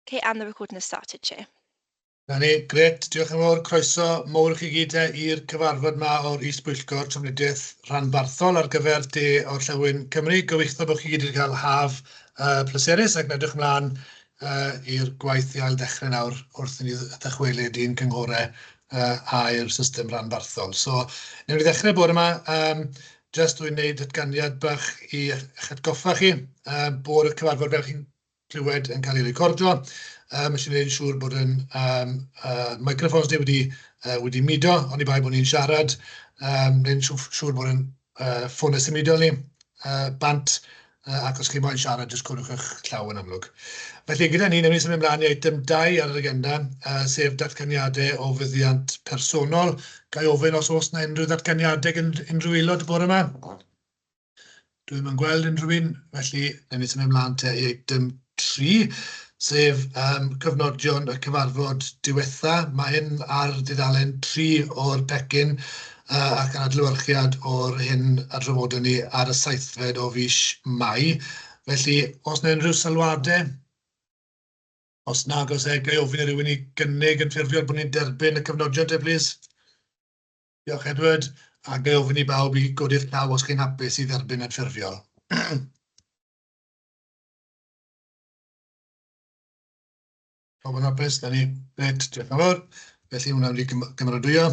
Okay, and the recording has started, Chair. Na ni, gret, diolch yn fawr, croeso mowr chi gyd i'r cyfarfod yma o'r Is-Bwyllgor Trafnidiaeth Rhanbarthol ar gyfer de Orllewin Cymru. Gobeithio bod chi gyd wedi cael haf pleserus ac yn edrych ymlaen i'r gwaith i ail dechrau nawr wrth i ni ddychwelyd i'n cynghorau a'r system rhanbarthol. So, newn ni ddechrau bod yma, jyst dwi'n gwneud datganiad bach i eich atgoffa chi bod y cyfarfod fel chi'n clywed yn cael ei recordio. Mae eisiau gwneud yn siŵr bod yn microphones ni wedi mudo, ond i bai bod ni'n siarad. Neu'n siŵr bod yn ffonau symudol ni, bant, ac os chi moyn siarad, jyst cwrwch eich llaw yn amlwg. Felly, gyda ni, newn ni symud ymlaen i eitem 2 ar yr agenda, sef datganiadau o fuddiant personol. Gai ofyn os oes yna unrhyw datganiadau gan unrhyw aelod y bore yma? Dwi'n yn gweld unrhyw un, felly newn ni symud ymlaen te i eitem 3. Sef cyfnodion y cyfarfod diwetha. Mae hyn ar dudalen 3 o'r pecyn ac yn adlewyrchiad o'r hyn a drafodon ni ar y 7fed o fis Mai. Felly, os yna unrhyw sylwadau, os nag os gai ofyn i rywun i gynnig yn ffurfiol bod ni'n derbyn y cyfnodion te, plis. Diolch, Edward. A gai ofyn i bawb i godi'r llaw os chi'n hapus i dderbyn yn ffurfiol. Pawb yn hapus, da ni, gret, diolch yn fawr. Felly hwnna wedi gymeradwyo.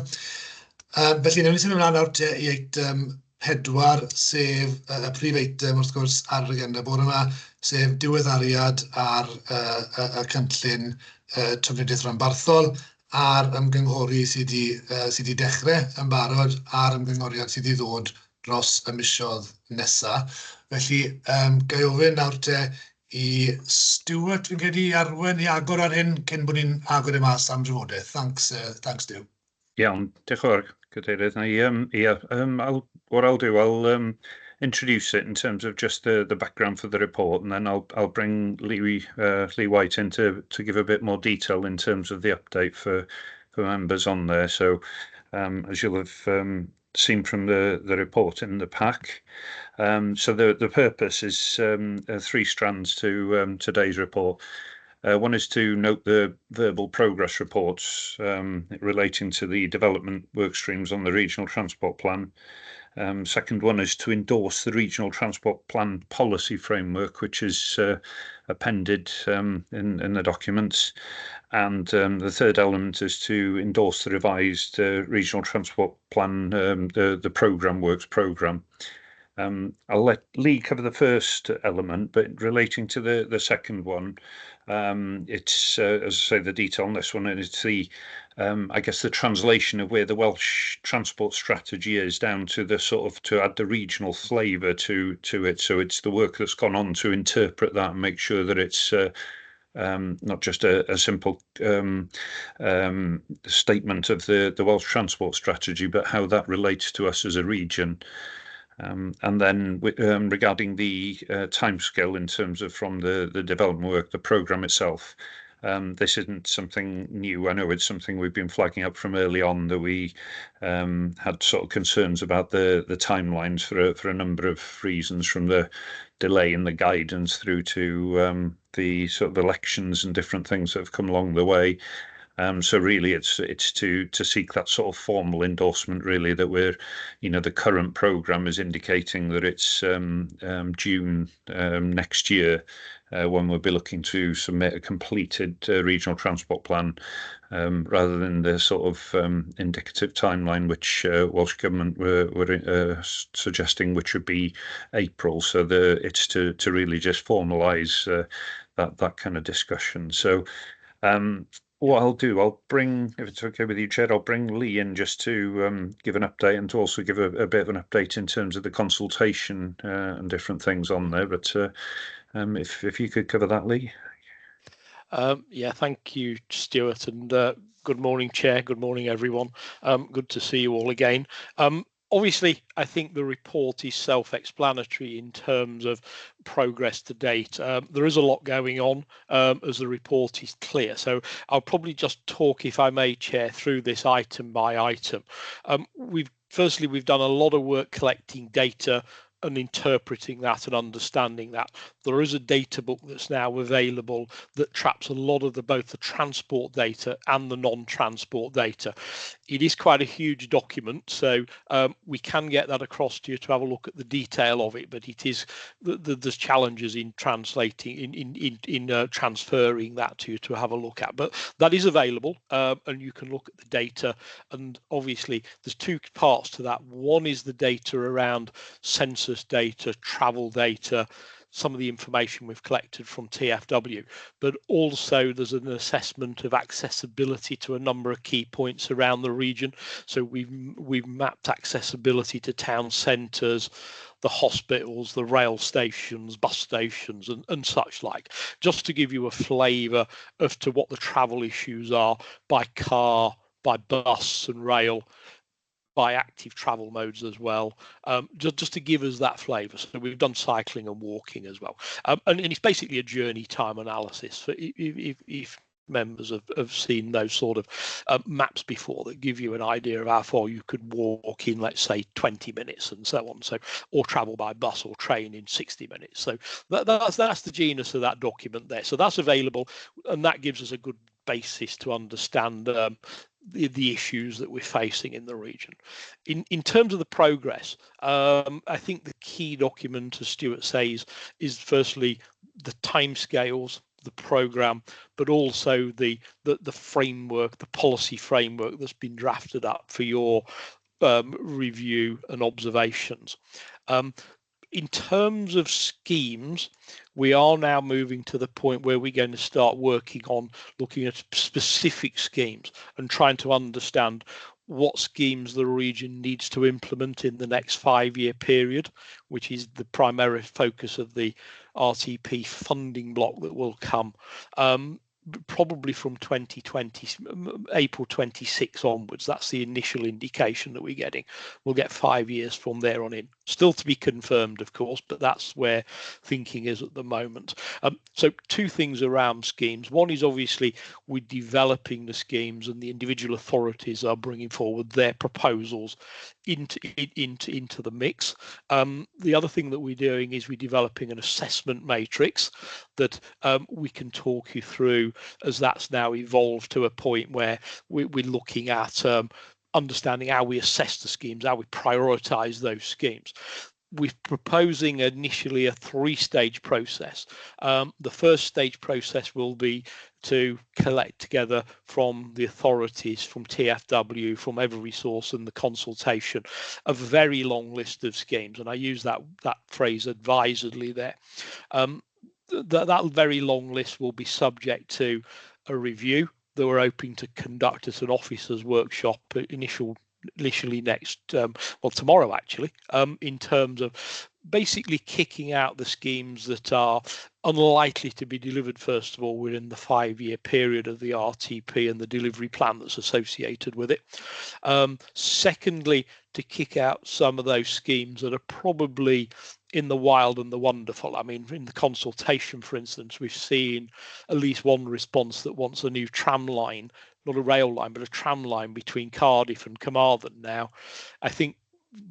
Felly, newn ni symud ymlaen nawr te i eitem 4, sef y prif eitem wrth gwrs ar yr agenda bore yma, sef diweddariad ar y cynllun trafnidiaeth rhanbarthol a'r ymgynghori sydd wedi dechrau yn barod a'r ymgynghoriad sydd wedi ddod dros y misoedd nesaf. Felly, gai ofyn nawr te i Stuart, fi'n credu i arwen i agor ar hyn cyn bod ni'n agor y mas am drafodaeth. Thanks, Stu. Iawn, diolch yn fawr, Cadeirydd. What I'll do, I'll introduce it in terms of just the background for the report, and then I'll bring Lee White in to give a bit more detail in terms of the update for members on there. So, as you'll have seen from the report in the pack, so the purpose is 3 strands to today's report. One is to note the verbal progress reports relating to the development work streams on the Regional Transport Plan. Second one is to endorse the Regional Transport Plan policy framework, which is appended in the documents. And the third element is to endorse the revised Regional Transport Plan, the programme works programme. I'll let Lee cover the first element, but relating to the second one, it's, as I say, the detail on this one, and it's I guess the translation of where the Welsh transport strategy is down to the sort of, to add the regional flavour to it. So it's the work that's gone on to interpret that and make sure that it's not just a simple statement of the Welsh transport strategy, but how that relates to us as a region. And then regarding the timescale in terms of from the development work, the programme itself, this isn't something new. I know it's something we've been flagging up from early on, that we had sort of concerns about the timelines for a number of reasons, from the delay in the guidance through to the sort of elections and different things that have come along the way. So really, it's to seek that sort of formal endorsement, really, that we're, the current programme is indicating that it's June next year when we'll be looking to submit a completed regional transport plan, rather than the sort of indicative timeline which Welsh Government were suggesting, which would be April. So it's to really just formalise that kind of discussion. So. What I'll do, I'll bring, if it's okay with you, Chair, I'll bring Lee in just to give an update and to also give a bit of an update in terms of the consultation and different things on there. But if you could cover that, Lee. Yeah, thank you, Stuart, and good morning, Chair. Good morning, everyone. Good to see you all again. Obviously, I think the report is self-explanatory in terms of progress to date. There is a lot going on, as the report is clear. So I'll probably just talk, if I may, Chair, through this item by item. We've done a lot of work collecting data and interpreting that and understanding that. There is a data book that's now available that traps a lot of both the transport data and the non-transport data. It is quite a huge document, so we can get that across to you to have a look at the detail of it, but it is there's challenges in translating in transferring that to you to have a look at, but that is available, and you can look at the data. And obviously there's two parts to that. One is the data around census data, travel data, some of the information we've collected from TFW, but also there's an assessment of accessibility to a number of key points around the region. So we've mapped accessibility to town centres, the hospitals, the rail stations, bus stations, and such like, just to give you a flavour as to what the travel issues are by car, by bus and rail, by active travel modes as well, just to give us that flavour. So we've done cycling and walking as well, and it's basically a journey time analysis. So if members have seen those sort of maps before that give you an idea of how far you could walk in, let's say 20 minutes and so on, so or travel by bus or train in 60 minutes. So that's the genus of that document there. So that's available, and that gives us a good basis to understand the issues that we're facing in the region. In terms of the progress, I think the key document, as Stuart says, is firstly the timescales, the program, but also the framework, the policy framework that's been drafted up for your review and observations. In terms of schemes, we are now moving to the point where we're going to start working on looking at specific schemes and trying to understand what schemes the region needs to implement in the next 5-year period, which is the primary focus of the RTP funding block that will come. Probably from 2020, April 26 onwards. That's the initial indication that we're getting. We'll get 5 years from there on in. Still to be confirmed, of course, but that's where thinking is at the moment. So two things around schemes. One is obviously we're developing the schemes, and the individual authorities are bringing forward their proposals into the mix. The other thing that we're doing is we're developing an assessment matrix that we can talk you through, as that's now evolved to a point where we're looking at understanding how we assess the schemes, how we prioritise those schemes. We're proposing initially a 3-stage process. The first stage process will be to collect together from the authorities, from TFW, from every source and the consultation, a very long list of schemes. And I use that phrase advisedly there. That very long list will be subject to a review that we're hoping to conduct at an officers' workshop initially next, tomorrow actually, in terms of basically kicking out the schemes that are unlikely to be delivered, first of all, within the 5-year period of the RTP and the delivery plan that's associated with it. Secondly, to kick out some of those schemes that are probably in the wild and the wonderful. I mean, in the consultation, for instance, we've seen at least one response that wants a new tram line, not a rail line, but a tram line between Cardiff and Carmarthen now. I think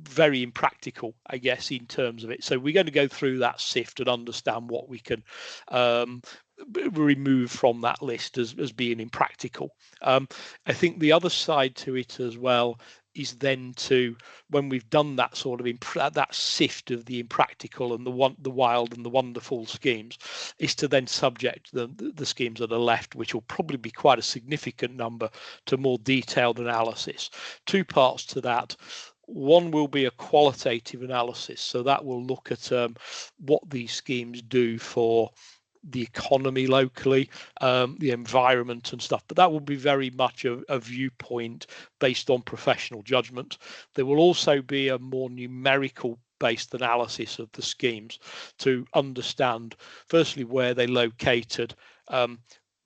very impractical, I guess, in terms of it. So we're going to go through that sift and understand what we can remove from that list as being impractical. I think the other side to it as well is then to, when we've done that sort of that sift of the impractical and the wild and the wonderful schemes, is to then subject the schemes that are left, which will probably be quite a significant number, to more detailed analysis. Two parts to that. One will be a qualitative analysis, so that will look at what these schemes do for the economy locally, the environment and stuff, but that will be very much a viewpoint based on professional judgment. There will also be a more numerical based analysis of the schemes to understand, firstly, where they're located,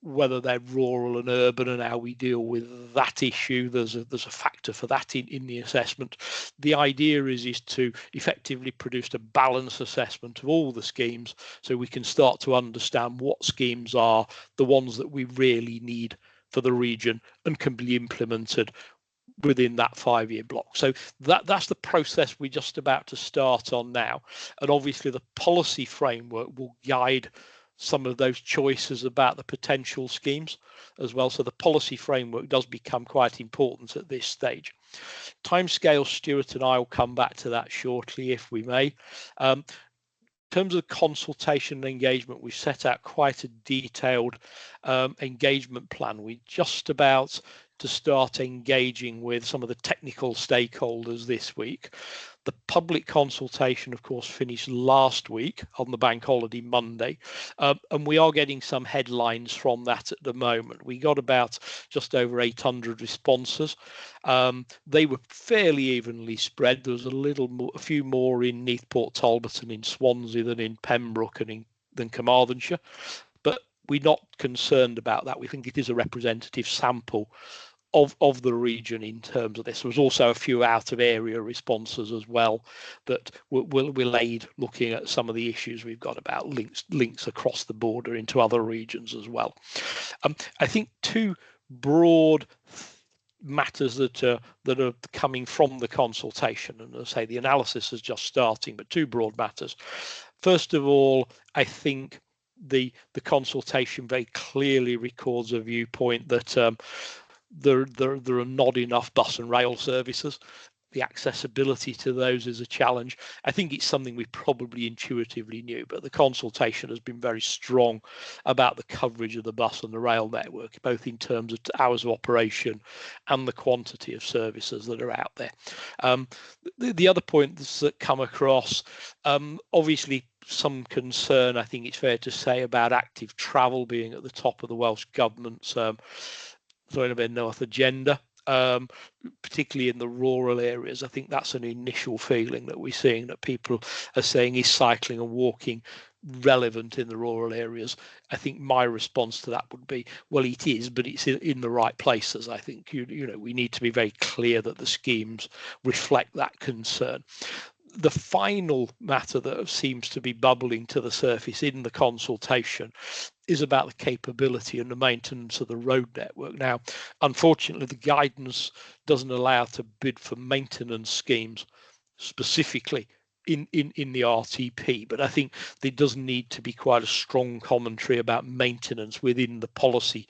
whether they're rural and urban, and how we deal with that issue. There's a factor for that in the assessment. The idea is to effectively produce a balanced assessment of all the schemes, so we can start to understand what schemes are the ones that we really need for the region and can be implemented within that 5-year block. So that's the process we're just about to start on now. And obviously the policy framework will guide some of those choices about the potential schemes as well. So the policy framework does become quite important at this stage. Timescale, Stuart and I will come back to that shortly if we may. In terms of consultation and engagement, we've set out quite a detailed engagement plan. We're just about to start engaging with some of the technical stakeholders this week. The public consultation, of course, finished last week on the bank holiday Monday, and we are getting some headlines from that at the moment. We got about just over 800 responses. They were fairly evenly spread. There was a few more in Neath, Talbot and in Swansea than in Pembroke and than Carmarthenshire, but we're not concerned about that. We think it is a representative sample of the region in terms of this. There was also a few out of area responses as well that will aid looking at some of the issues we've got about links across the border into other regions as well. I think two broad matters that are coming from the consultation, and as I say, the analysis is just starting, but two broad matters. First of all, I think the consultation very clearly records a viewpoint that there are not enough bus and rail services. The accessibility to those is a challenge. I think it's something we probably intuitively knew, but the consultation has been very strong about the coverage of the bus and the rail network, both in terms of hours of operation and the quantity of services that are out there. The other points that come across, obviously some concern, I think it's fair to say, about active travel being at the top of the Welsh Government's North agenda, particularly in the rural areas. I think that's an initial feeling that we're seeing, that people are saying, is cycling and walking relevant in the rural areas? I think my response to that would be, well, it is, but it's in the right places. I think we need to be very clear that the schemes reflect that concern. The final matter that seems to be bubbling to the surface in the consultation is about the capability and the maintenance of the road network. Now, unfortunately, the guidance doesn't allow to bid for maintenance schemes specifically in the RTP, but I think there does need to be quite a strong commentary about maintenance within the policy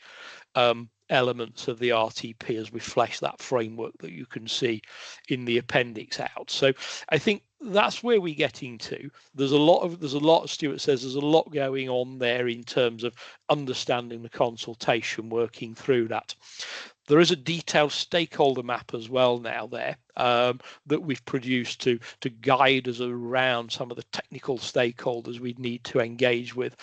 elements of the RTP as we flesh that framework that you can see in the appendix out. So I think that's where we're getting to. There's a lot, Stuart says, there's a lot going on there in terms of understanding the consultation, working through that. There is a detailed stakeholder map as well now there that we've produced to guide us around some of the technical stakeholders we need to engage with.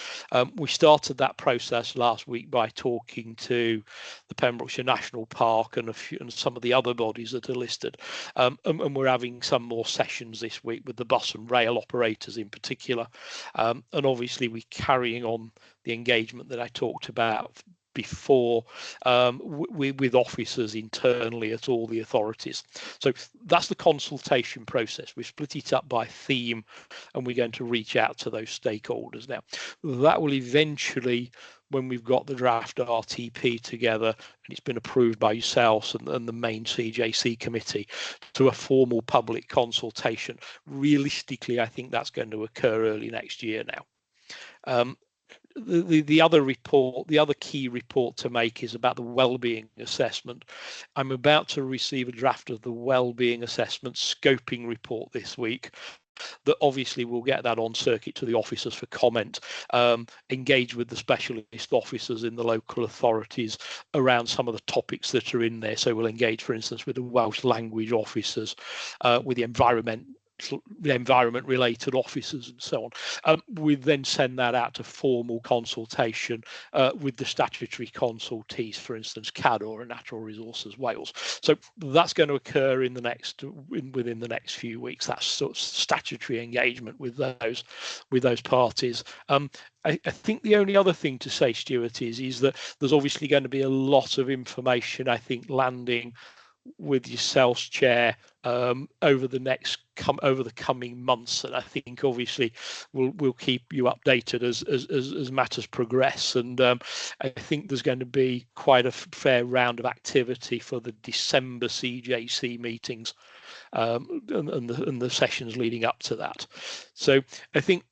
We started that process last week by talking to the Pembrokeshire National Park and some of the other bodies that are listed, and we're having some more sessions this week with the bus and rail operators in particular, and obviously we're carrying on the engagement that I talked about before with officers internally at all the authorities. So that's the consultation process. We've split it up by theme and we're going to reach out to those stakeholders now. That will eventually, when we've got the draft RTP together and it's been approved by yourselves and the main CJC committee, to a formal public consultation. Realistically, I think that's going to occur early next year now. The other key report to make is about the wellbeing assessment. I'm about to receive a draft of the wellbeing assessment scoping report this week. That obviously we'll get that on circuit to the officers for comment, engage with the specialist officers in the local authorities around some of the topics that are in there. So we'll engage, for instance, with the Welsh language officers, with the environment related officers and so on. We then send that out to formal consultation with the statutory consultees, for instance, CADOR and Natural Resources Wales. So that's going to occur within the next few weeks. That's sort of statutory engagement with those parties. I think the only other thing to say, Stuart, is that there's obviously going to be a lot of information, I think, landing with yourselves, Chair, over the coming months, and I think obviously we'll keep you updated as matters progress. And I think there's going to be quite a fair round of activity for the December CJC meetings, and the sessions leading up to that. So I think,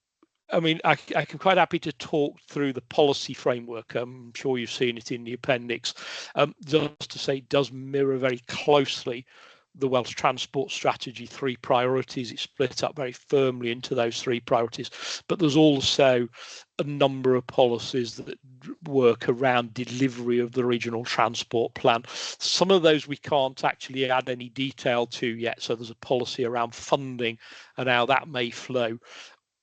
I mean, I'm quite happy to talk through the policy framework. I'm sure you've seen it in the appendix. Just to say, it does mirror very closely the Welsh Transport Strategy 3 priorities. It's split up very firmly into those 3 priorities, but there's also a number of policies that work around delivery of the regional transport plan. Some of those we can't actually add any detail to yet, so there's a policy around funding and how that may flow,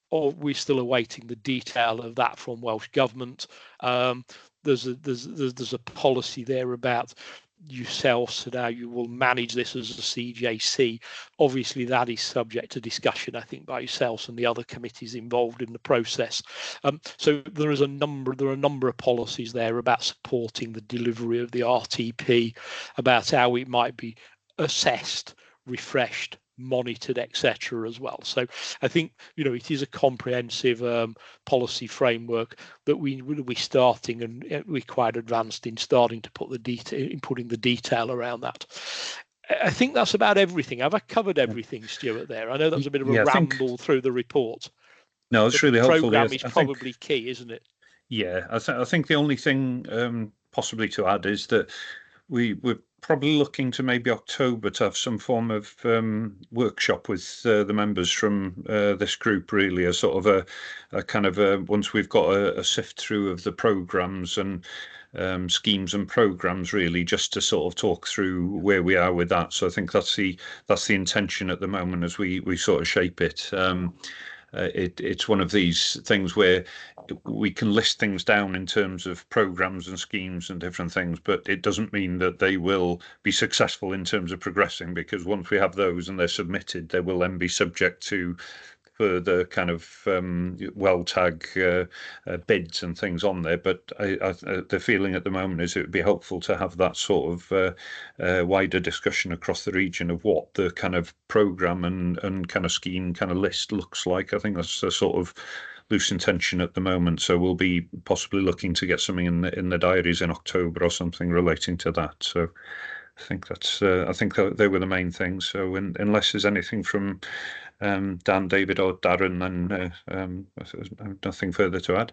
or we're still awaiting the detail of that from Welsh Government. There's a policy there about yourselves and how you will manage this as a CJC. Obviously, that is subject to discussion, I think, by yourselves and the other committees involved in the process. So there are a number of policies there about supporting the delivery of the RTP, about how it might be assessed, refreshed, monitored, etc. as well. So I think, you know, it is a comprehensive policy framework that we will be starting, and we're quite advanced in starting to put the detail, in putting the detail around that. I think that's about everything. Have I covered everything, Stuart, there? I know that was a bit of a ramble through the report. No, it's really helpful. Programme is probably key, isn't it? Yeah, I think the only thing possibly to add is that we're probably looking to maybe October to have some form of workshop with the members from this group, really, a sort of a kind of once we've got a sift through of the programmes and schemes and programmes, really, just to sort of talk through where we are with that. So I think that's the intention at the moment as we sort of shape it. It's one of these things where we can list things down in terms of programs and schemes and different things, but it doesn't mean that they will be successful in terms of progressing, because once we have those and they're submitted, they will then be subject to further kind of well-tag bids and things on there. But the feeling at the moment is it would be helpful to have that sort of wider discussion across the region of what the kind of programme and kind of scheme kind of list looks like. I think that's a sort of loose intention at the moment. So we'll be possibly looking to get something in the diaries in October or something relating to that. So I think that's I think they were the main things. So unless there's anything from Dan, David, or Darren, then nothing further to add.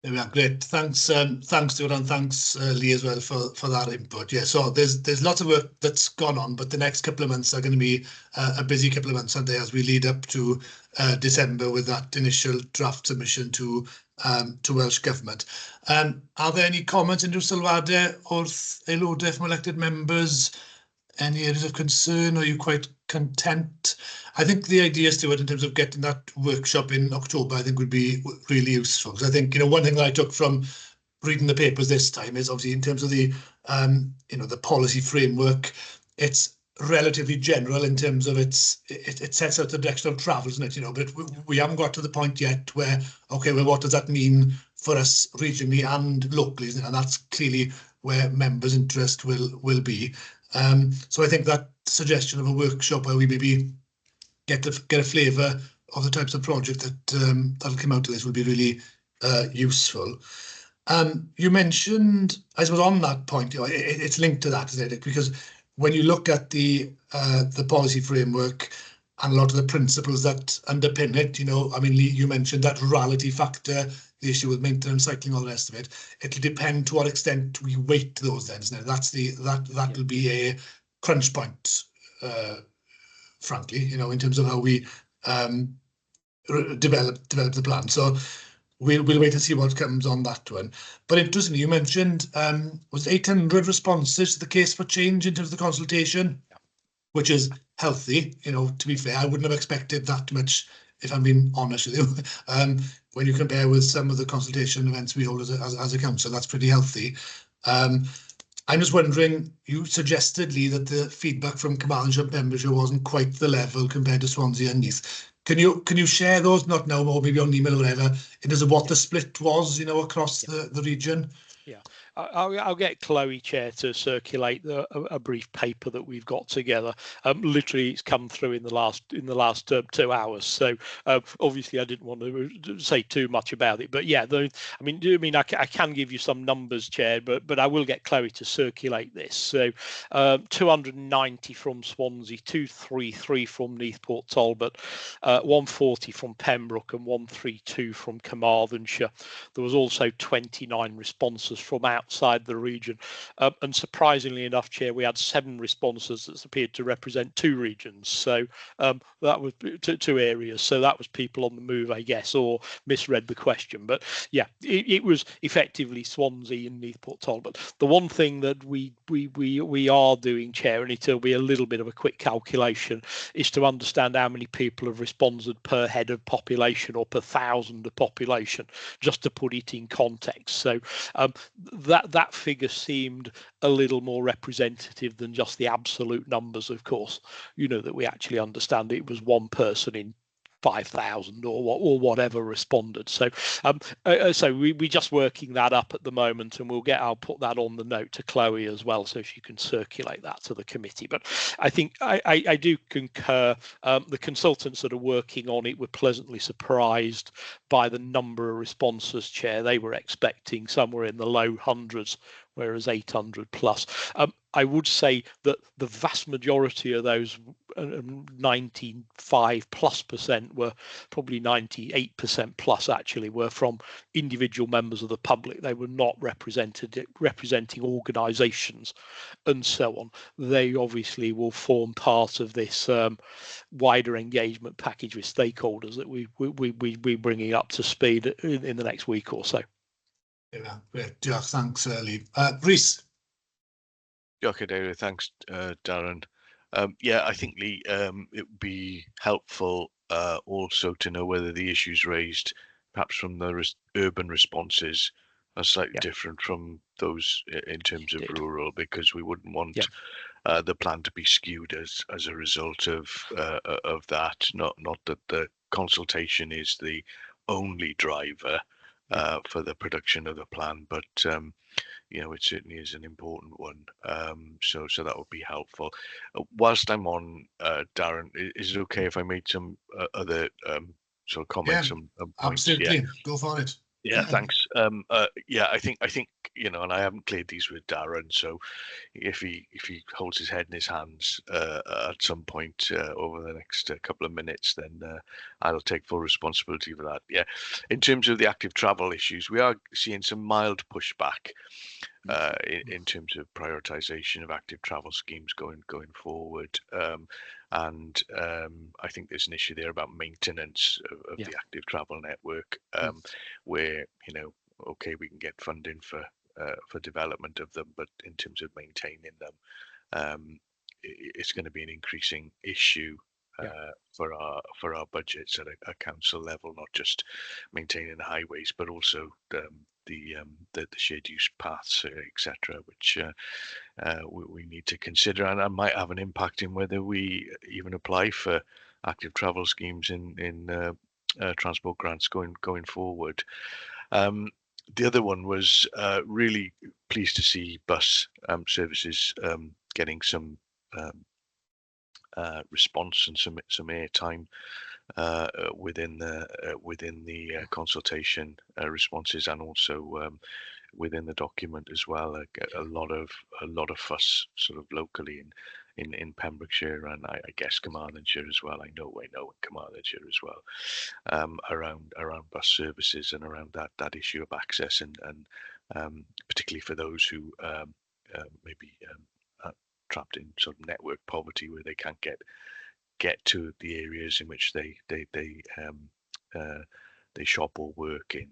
There we are, great. Thanks, Stuart, and thanks, Lee, as well for that input. Yeah, so there's lots of work that's gone on, but the next couple of months are going to be a busy couple of months, aren't they, as we lead up to December with that initial draft submission to Welsh Government. Are there any comments unrhyw sylwadau wrth aelodau from elected members? Any areas of concern? Are you quite content? I think the idea, Stuart, in terms of getting that workshop in October, I think would be really useful. Because I think, you know, one thing that I took from reading the papers this time is obviously in terms of the, you know, the policy framework, it's relatively general in terms of it sets out the direction of travel, isn't it? You know, but we haven't got to the point yet where, okay, well, what does that mean for us regionally and locally, isn't it? And that's clearly where members' interest will be. So I think that suggestion of a workshop where we maybe get a flavour of the types of project that'll come out of this would be really useful. You mentioned, I suppose on that point, you know, it's linked to that, isn't it? Because when you look at the policy framework and a lot of the principles that underpin it, you know, I mean, Lee, you mentioned that rurality factor, the issue with maintenance, cycling, all the rest of it. It'll depend to what extent we weight those then, isn't it? That'll be a crunch point, frankly, you know, in terms of how we develop the plan. So we'll wait and see what comes on that one. But interestingly, you mentioned was 800 responses to the case for change in terms of the consultation, which is healthy. You know, to be fair, I wouldn't have expected that much, if I'm being honest with you. When you compare with some of the consultation events we hold as a council, that's pretty healthy. I'm just wondering, you suggested, Lee, that the feedback from Carmarthenshire and Pembrokeshire wasn't quite the level compared to Swansea and Neath. Can you share those, not now, or maybe on email or whatever, in terms of what the split was, you know, across the region? Yeah, I'll get Chloe, Chair, to circulate a brief paper that we've got together. Literally, it's come through in the last 2 hours. So obviously, I didn't want to say too much about it. But yeah, I can give you some numbers, Chair, but I will get Chloe to circulate this. So 290 from Swansea, 233 from Neath, Port Talbot, 140 from Pembroke, and 132 from Carmarthenshire. There was also 29 responses from outside the region. And surprisingly enough, Chair, we had 7 responses that appeared to represent 2 regions. So that was 2 areas. So that was people on the move, I guess, or misread the question. But yeah, it was effectively Swansea and Neath, Port Talbot. The one thing that we are doing, Chair, and it'll be a little bit of a quick calculation, is to understand how many people have responded per head of population or per thousand of population, just to put it in context. So that figure seemed a little more representative than just the absolute numbers, of course, that we actually understand it was one person in 5,000 or whatever responded. So so we're just working that up at the moment, and I'll put that on the note to Chloe as well, so she can circulate that to the committee. But I think I do concur. The consultants that are working on it were pleasantly surprised by the number of responses, Chair. They were expecting somewhere in the low hundreds, whereas 800 plus. I would say that the vast majority of those 95+% were, probably 98% plus actually, were from individual members of the public. They were not representing organisations and so on. They obviously will form part of this wider engagement package with stakeholders that we're bringing up to speed in the next week or so. Yeah, great. Diolch, thanks, Lee. Rhys. Diolch, Cadeirydd. Thanks, Darren. Yeah, I think, Lee, it would be helpful also to know whether the issues raised, perhaps from the urban responses, are slightly different from those in terms of rural, because we wouldn't want the plan to be skewed as a result of that. Not that the consultation is the only driver for the production of the plan, but it certainly is an important one. So that would be helpful. Whilst I'm on, Darren, is it okay if I made some other sort of comments and points? Absolutely. Yeah. Go for it. Yeah, thanks. Yeah, I think and I haven't cleared these with Darren, so if he holds his head in his hands at some point over the next couple of minutes, then I'll take full responsibility for that. Yeah, in terms of the active travel issues, we are seeing some mild pushback in terms of prioritisation of active travel schemes going forward. And I think there's an issue there about maintenance of the active travel network, where okay, we can get funding for development of them, but in terms of maintaining them, it's going to be an increasing issue for our budgets at a council level, not just maintaining the highways, but also the shared use paths, etc., which we need to consider, and might have an impact in whether we even apply for active travel schemes in transport grants going forward. The other one was really pleased to see bus services getting some response and some airtime within the consultation responses, and also within the document as well. A lot of fuss sort of locally in Pembrokeshire, and I guess Carmarthenshire as well. I know in Carmarthenshire as well, around bus services and around that issue of access, and particularly for those who maybe trapped in sort of network poverty, where they can't get to the areas in which they shop or work in.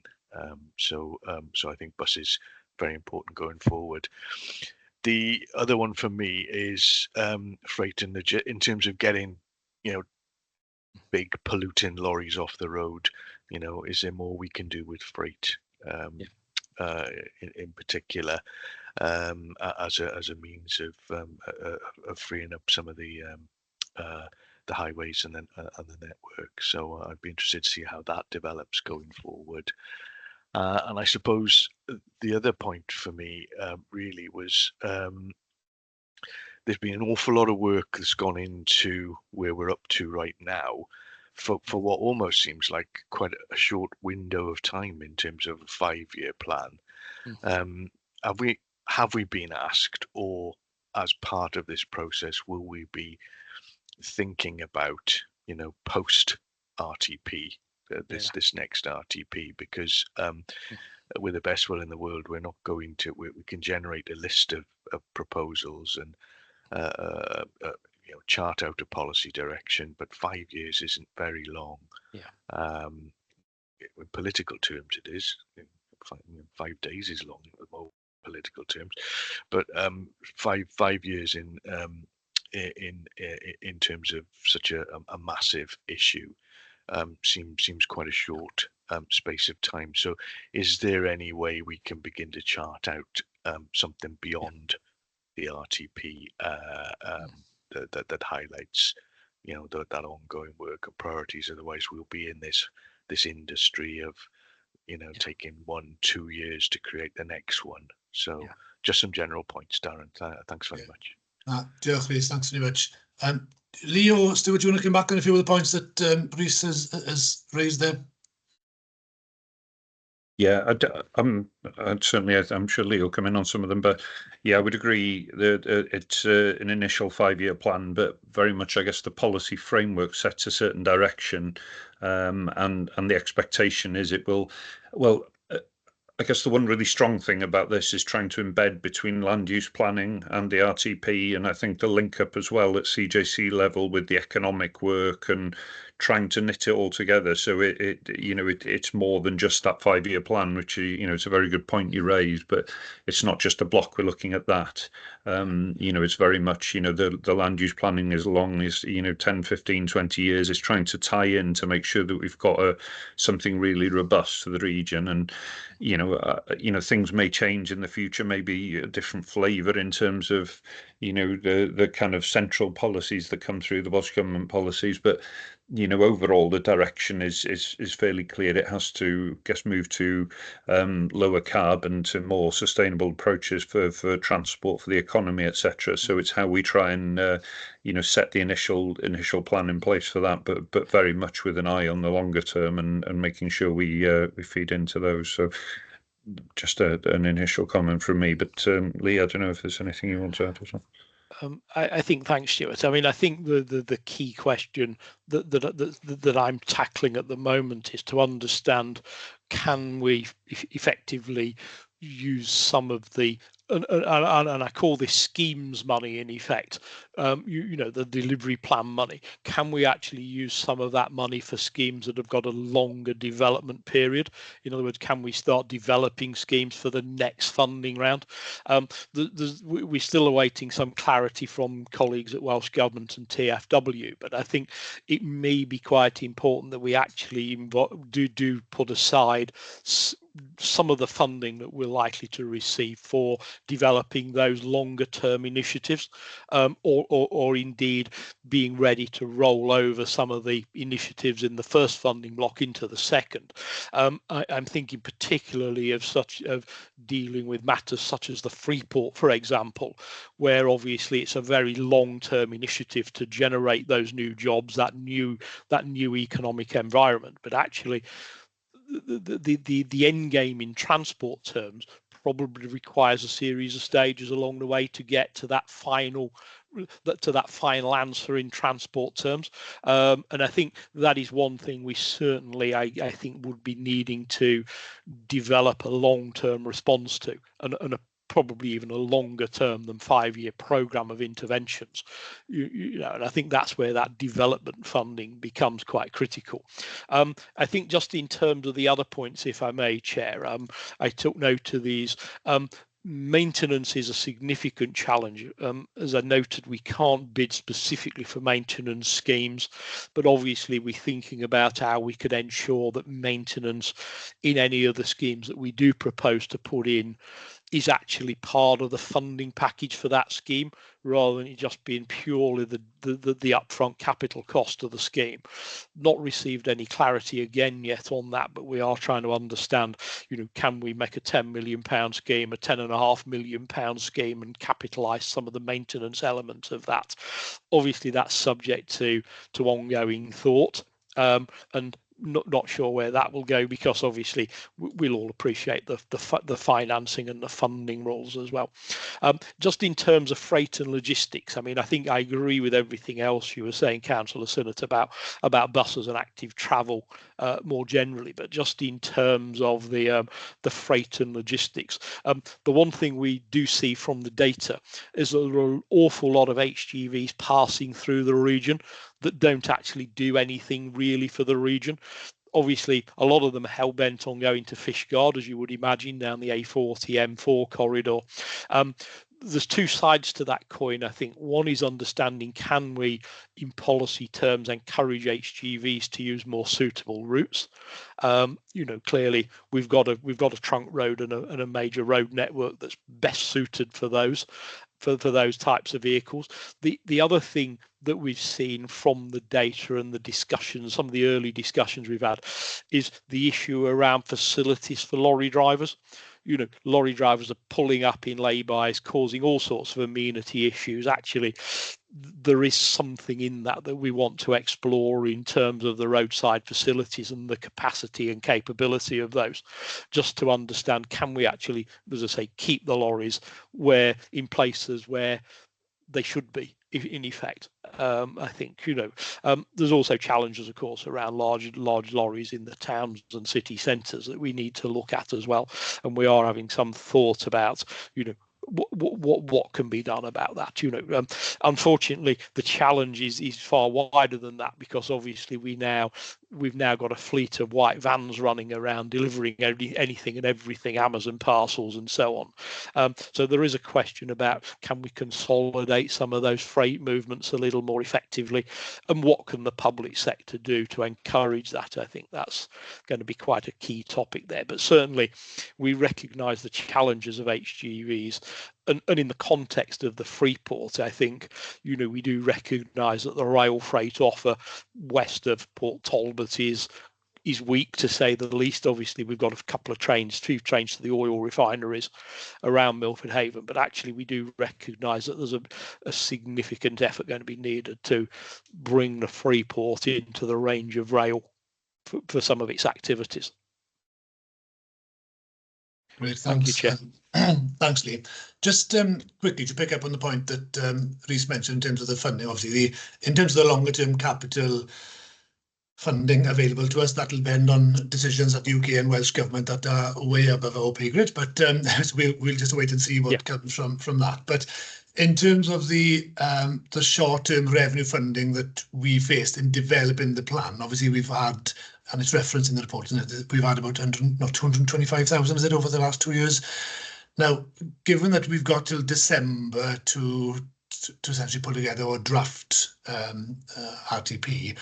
So I think bus is very important going forward. The other one for me is freight and in terms of getting big polluting lorries off the road. Is there more we can do with freight in particular, as a means of freeing up some of the highways and the network. So I'd be interested to see how that develops going forward. And I suppose the other point for me really was there's been an awful lot of work that's gone into where we're up to right now for what almost seems like quite a short window of time in terms of a 5-year plan. Have we been asked, or as part of this process, will we be thinking about, post RTP, this next RTP? Because with the best will in the world, we're not going to. We can generate a list of proposals and chart out a policy direction, but 5 years isn't very long. In political terms, it is. 5 days is long in more political terms, but 5 years in terms of such a massive issue seems quite a short space of time. So, is there any way we can begin to chart out something beyond the RTP that highlights, that ongoing work and priorities? Otherwise, we'll be in this industry of, taking 1-2 years to create the next one. So, just some general points, Darren. Thanks very much. Diolch, Rhys. Thanks very much. Leo, Stuart, do you want to come back on a few of the points that Rhys has raised there? Yeah, I'm sure Lee will come in on some of them, but yeah, I would agree that it's an initial 5-year plan, but very much, I guess, the policy framework sets a certain direction, and the expectation is it will, well, I guess the one really strong thing about this is trying to embed between land use planning and the RTP, and I think the link up as well at CJC level with the economic work and trying to knit it all together. So it's more than just that 5-year plan, which it's a very good point you raised, but it's not just a block. We're looking at that. It's very much the land use planning as long as 10, 15, 20 years is trying to tie in to make sure that we've got something really robust for the region. And things may change in the future, maybe a different flavour in terms of the kind of central policies that come through the Welsh Government policies, but overall the direction is fairly clear. It has to, move to lower carbon, to more sustainable approaches for transport, for the economy, etc. So it's how we try and set the initial plan in place for that, but very much with an eye on the longer term and making sure we feed into those. So just an initial comment from me, but Lee, I don't know if there's anything you want to add or something. I think, thanks, Stuart. I mean, I think the key question that I'm tackling at the moment is to understand, can we effectively use some of the, and I call this schemes money in effect, the delivery plan money. Can we actually use some of that money for schemes that have got a longer development period? In other words, can we start developing schemes for the next funding round? We're still awaiting some clarity from colleagues at Welsh Government and TFW, but I think it may be quite important that we actually do put aside some of the funding that we're likely to receive for developing those longer term initiatives, or indeed being ready to roll over some of the initiatives in the first funding block into the second. I'm thinking particularly of dealing with matters such as the Freeport, for example, where obviously it's a very long-term initiative to generate those new jobs, that new economic environment, but actually the end game in transport terms probably requires a series of stages along the way to get to that final answer in transport terms, and I think that is one thing we certainly I think would be needing to develop a long-term response to, and probably even a longer term than 5-year program of interventions, and I think that's where that development funding becomes quite critical. I think just in terms of the other points, if I may, Chair, I took note of these. Maintenance is a significant challenge. As I noted, we can't bid specifically for maintenance schemes, but obviously we're thinking about how we could ensure that maintenance in any of the schemes that we do propose to put in is actually part of the funding package for that scheme, rather than it just being purely the upfront capital cost of the scheme. Not received any clarity again yet on that, but we are trying to understand, can we make a £10 million scheme, a £10.5 million scheme, and capitalise some of the maintenance elements of that. Obviously, that's subject to ongoing thought, and not sure where that will go, because obviously we'll all appreciate the financing and the funding rules as well. Just in terms of freight and logistics, I mean, I think I agree with everything else you were saying, Councillor Sinnott, about buses and active travel more generally, but just in terms of the freight and logistics, the one thing we do see from the data is that there are an awful lot of HGVs passing through the region that don't actually do anything really for the region. Obviously, a lot of them are hell-bent on going to Fishguard, as you would imagine, down the A40, M4 corridor. There's two sides to that coin, I think. One is understanding, can we, in policy terms, encourage HGVs to use more suitable routes? Clearly, we've got a trunk road and a major road network that's best suited for those. For those types of vehicles. The other thing that we've seen from the data and the discussions, some of the early discussions we've had, is the issue around facilities for lorry drivers. Lorry drivers are pulling up in laybys, causing all sorts of amenity issues. Actually, there is something in that we want to explore in terms of the roadside facilities and the capacity and capability of those, just to understand, can we actually, as I say, keep the lorries in places where they should be, in effect. I think there's also challenges, of course, around large lorries in the towns and city centres that we need to look at as well, and we are having some thought about what can be done about that. Unfortunately, the challenge is far wider than that, because obviously we've now got a fleet of white vans running around delivering anything and everything, Amazon parcels and so on. So there is a question about, can we consolidate some of those freight movements a little more effectively, and what can the public sector do to encourage that? I think that's going to be quite a key topic there. But certainly we recognise the challenges of HGVs, and in the context of the Freeport, I think we do recognise that the rail freight offer west of Port Talbot is weak, to say the least. Obviously, we've got a couple of trains, 2 trains to the oil refineries around Milford Haven, but actually we do recognise that there's a significant effort going to be needed to bring the Freeport into the range of rail for some of its activities. Great, Thank you, Chair. Thanks, Lee. Just quickly to pick up on the point that Rhys mentioned in terms of the funding, obviously, in terms of the longer term capital funding available to us, that will depend on decisions at UK and Welsh Government that are way above our pay grade, but so we'll just wait and see what comes from that. But in terms of the short-term revenue funding that we faced in developing the plan, obviously we've had, and it's referenced in the report, isn't it? We've had about 225,000, is it, over the last 2 years? Now, given that we've got till December to essentially put together our draft RTP,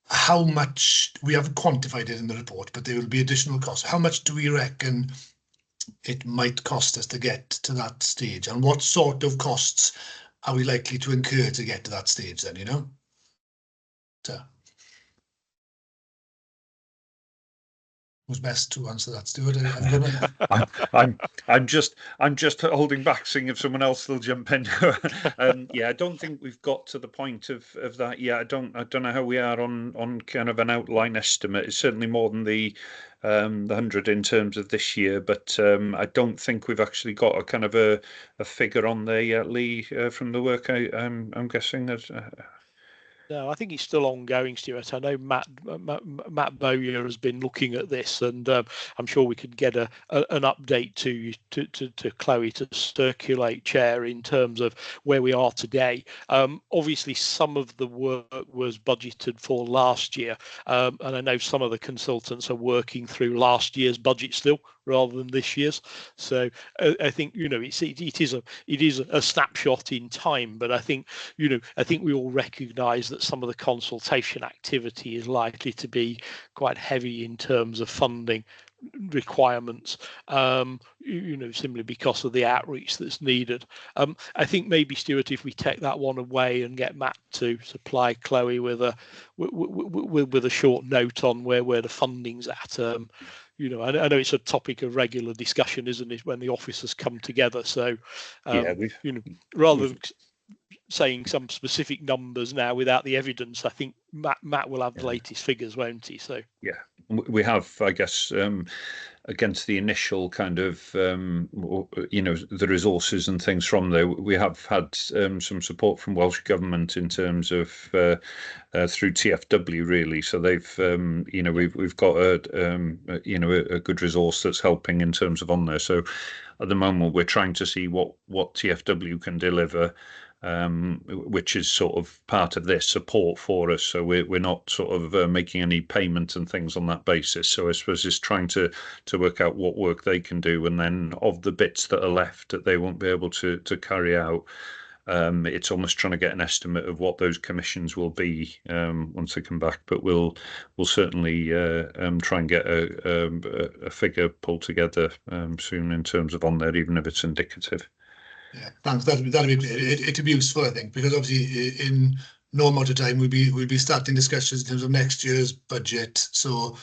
how much, we haven't quantified it in the report, but there will be additional costs. How much do we reckon it might cost us to get to that stage, and what sort of costs are we likely to incur to get to that stage then, So, who's best to answer that, Stuart? I'm just holding back, seeing if someone else will jump in. Yeah, I don't think we've got to the point of that yet. I don't know how we are on kind of an outline estimate. It's certainly more than the 100 in terms of this year, but I don't think we've actually got a kind of a figure on there yet, Lee, from the work I'm guessing that. No, I think it's still ongoing, Stuart. I know Matt Bowyer has been looking at this, and I'm sure we could get an update to Chloe to circulate, Chair, in terms of where we are today. Obviously, some of the work was budgeted for last year, and I know some of the consultants are working through last year's budget still, rather than this year's. So I think it is a snapshot in time, but I think we all recognise that some of the consultation activity is likely to be quite heavy in terms of funding requirements, simply because of the outreach that's needed. I think maybe, Stuart, if we take that one away and get Matt to supply Chloe with a short note on where the funding's at. I know it's a topic of regular discussion, isn't it, when the officers come together? So, rather than saying some specific numbers now without the evidence, I think Matt will have the latest figures, won't he? So yeah, we have, I guess, against the initial kind of the resources and things from there, we have had some support from Welsh Government in terms of through TFW really. So they've we've got a good resource that's helping in terms of on there. So at the moment we're trying to see what TFW can deliver, which is sort of part of this support for us. So we're not sort of making any payment and things on that basis. So I suppose it's trying to work out what work they can do, and then of the bits that are left that they won't be able to carry out, it's almost trying to get an estimate of what those commissions will be once they come back. But we'll certainly try and get a figure pulled together soon in terms of on there, even if it's indicative. Yeah, thanks. That'll be great. It'll be useful, I think, because obviously in no amount of time we'll be starting discussions in terms of next year's budget. So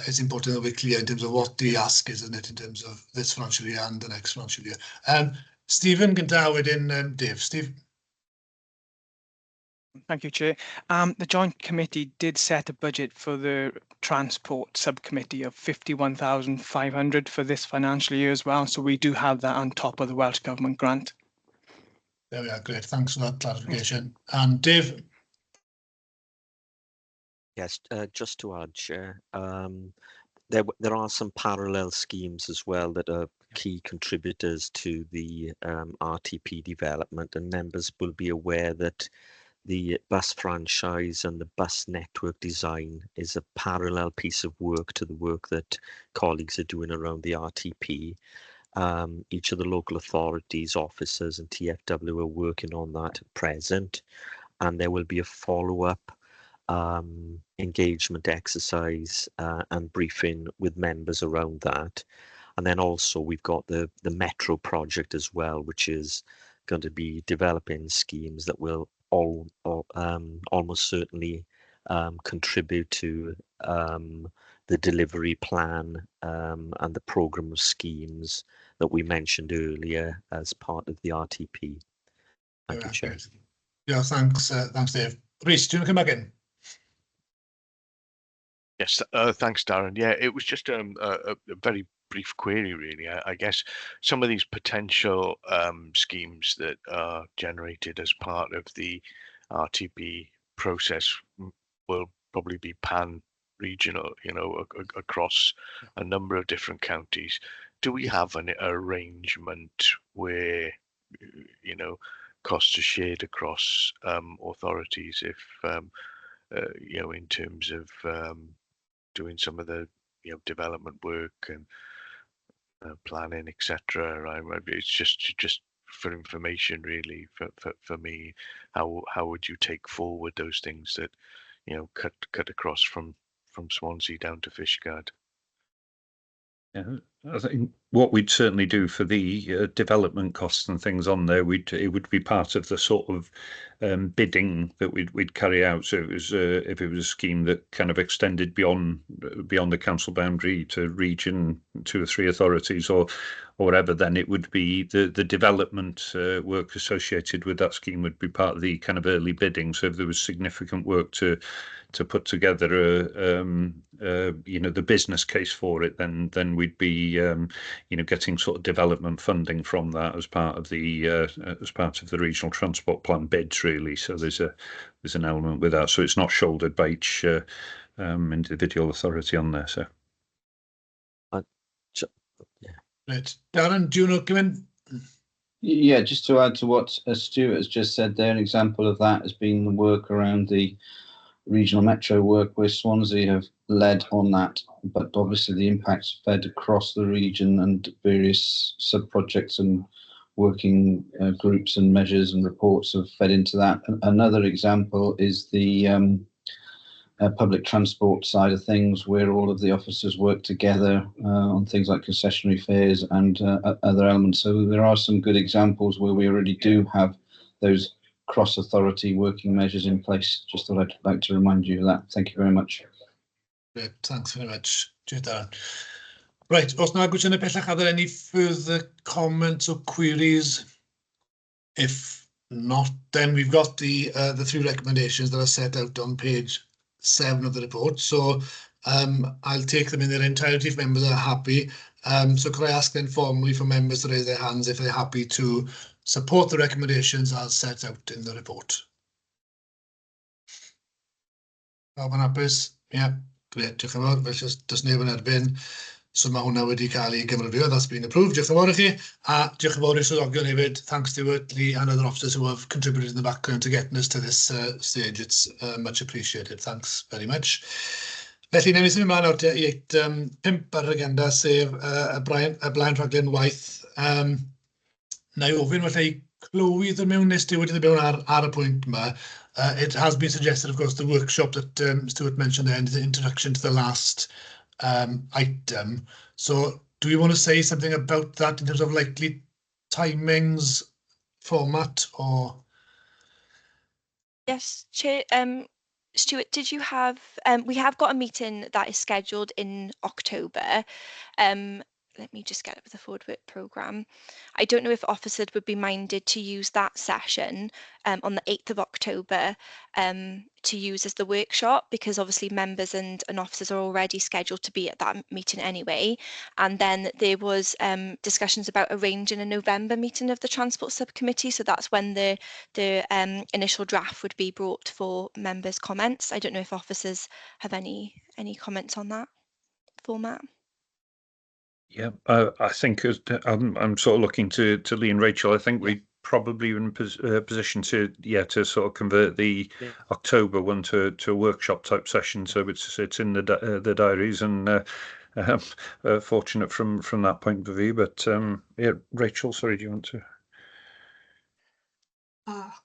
it's important that we're clear in terms of what the ask is, isn't it, in terms of this financial year and the next financial year. Stephen, gynta wedyn Dave. Steve. Thank you, Chair. The Joint Committee did set a budget for the Transport Subcommittee of 51,500 for this financial year as well. So we do have that on top of the Welsh Government grant. There we are, great. Thanks for that clarification. And Dave? Yes, just to add, Chair, there are some parallel schemes as well that are key contributors to the RTP development, and members will be aware that the bus franchise and the bus network design is a parallel piece of work to the work that colleagues are doing around the RTP. Each of the local authorities, officers and TFW are working on that at present, and there will be a follow-up engagement exercise and briefing with members around that. And then also we've got the Metro project as well, which is going to be developing schemes that will almost certainly contribute to the delivery plan and the programme of schemes that we mentioned earlier as part of the RTP. Thank you, Chair. Yeah, thanks, Dave. Rhys, do you want to come back in? Yes, thanks, Darren. Yeah, it was just a very brief query, really. I guess some of these potential schemes that are generated as part of the RTP process will probably be pan-regional, across a number of different counties. Do we have an arrangement where, costs are shared across authorities if, in terms of doing some of the development work and planning, etc. It's just for information, really, for me. How would you take forward those things that cut across from Swansea down to Fishguard? Yeah, I think what we'd certainly do for the development costs and things on there, it would be part of the sort of bidding that we'd carry out. So it was if it was a scheme that kind of extended beyond the council boundary to region, 2 or 3 authorities or whatever, then it would be the development work associated with that scheme would be part of the kind of early bidding. So if there was significant work to put together the business case for it, then we'd be getting sort of development funding from that as part of the regional transport plan bids, really. So there's an element with that. So it's not shouldered by each individual authority on there. So. Right, Darren, do you want to come in? Yeah, just to add to what Stuart has just said there, an example of that has been the work around the regional metro work where Swansea have led on that, but obviously the impacts fed across the region and various sub-projects and working groups and measures and reports have fed into that. Another example is the public transport side of things, where all of the officers work together on things like concessionary fares and other elements. So there are some good examples where we already do have those cross-authority working measures in place. Just thought I'd like to remind you of that. Thank you very much. Great, thanks very much. Cheers, Darren. Right, os na gwestiynau pellach, are there any further comments or queries? If not, then we've got the 3 recommendations that are set out on page 7 of the report. So I'll take them in their entirety if members are happy. So could I ask then formally for members to raise their hands if they're happy to support the recommendations as set out in the report? Pawb yn hapus? Ie, grêt, diolch yn fawr. Felly does neb yn erbyn. So mae hwnna wedi cael ei gymryddio. That's been approved. Diolch yn fawr i chi. A diolch yn fawr i'r swyddogion hefyd. Thanks Stuart, Lee and other officers who have contributed in the background to getting us to this stage. It's much appreciated. Thanks very much. Felly, newn ni symud ymlaen nawr i 5 ar yr agenda, sef y blaen rhaglen waith. Na I ofyn falle I clywed ddod mewn nes ti wedi ddod mewn ar y pwynt yma. It has been suggested, of course, the workshop that Stuart mentioned there, the introduction to the last item. So do we want to say something about that in terms of likely timings, format, or? Yes, Chair. Stuart, did you have? We have got a meeting that is scheduled in October. Let me just get up the forward work programme. I don't know if officers would be minded to use that session on the 8th of October to use as the workshop, because obviously members and officers are already scheduled to be at that meeting anyway. And then there was discussions about arranging a November meeting of the Transport Subcommittee. So that's when the initial draft would be brought for members' comments. I don't know if officers have any comments on that format. Yeah, I think I'm sort of looking to Lee and Rachel. I think we probably in position to sort of convert the October one to a workshop type session. So it's in the diaries, and fortunate from that point of view. But yeah, Rachel, sorry, do you want to?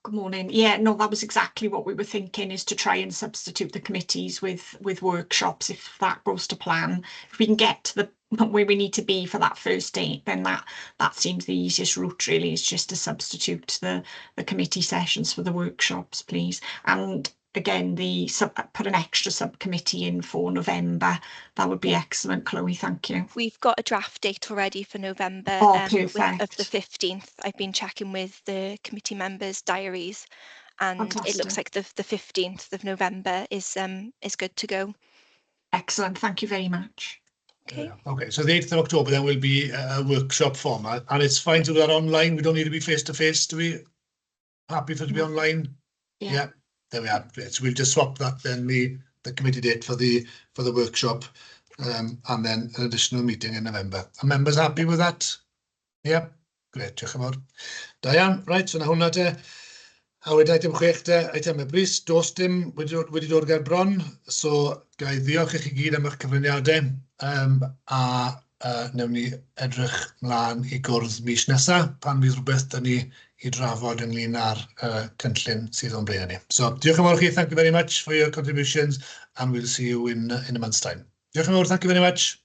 Good morning. Yeah, no, that was exactly what we were thinking, is to try and substitute the committees with workshops if that goes to plan. If we can get to the where we need to be for that first date, then that seems the easiest route really, is just to substitute the committee sessions for the workshops, please. And again, put an extra subcommittee in for November. That would be excellent, Chloe. Thank you. We've got a draft date already for November of the 15th. I've been checking with the committee members' diaries, and Fantastic. It looks like the 15th of November is good to go. Excellent. Thank you very much. Okay. Okay, so the 8th of October then will be a workshop format, and it's fine to do that online. We don't need to be face to face. Do we? Happy for it to be online? Yeah. There we are. So we'll just swap that then, the committee date for the workshop, and then an additional meeting in November. Are members happy with that? Yeah. Great, diolch yn fawr. Da iawn, right, so na hwnna te. A wedyn item 6 te, item y bris, does dim wedi dod ger bron, so gai ddiolch I chi gyd am eich cyfraniadau, a newn ni edrych mlaen I gwrdd mis nesaf, pan fydd rhywbeth dyn ni I drafod ynglyn â'r cynllun sydd o'n blaen ni. So, diolch yn fawr chi, thank you very much for your contributions, and we'll see you in a month's time. Diolch yn fawr, thank you very much.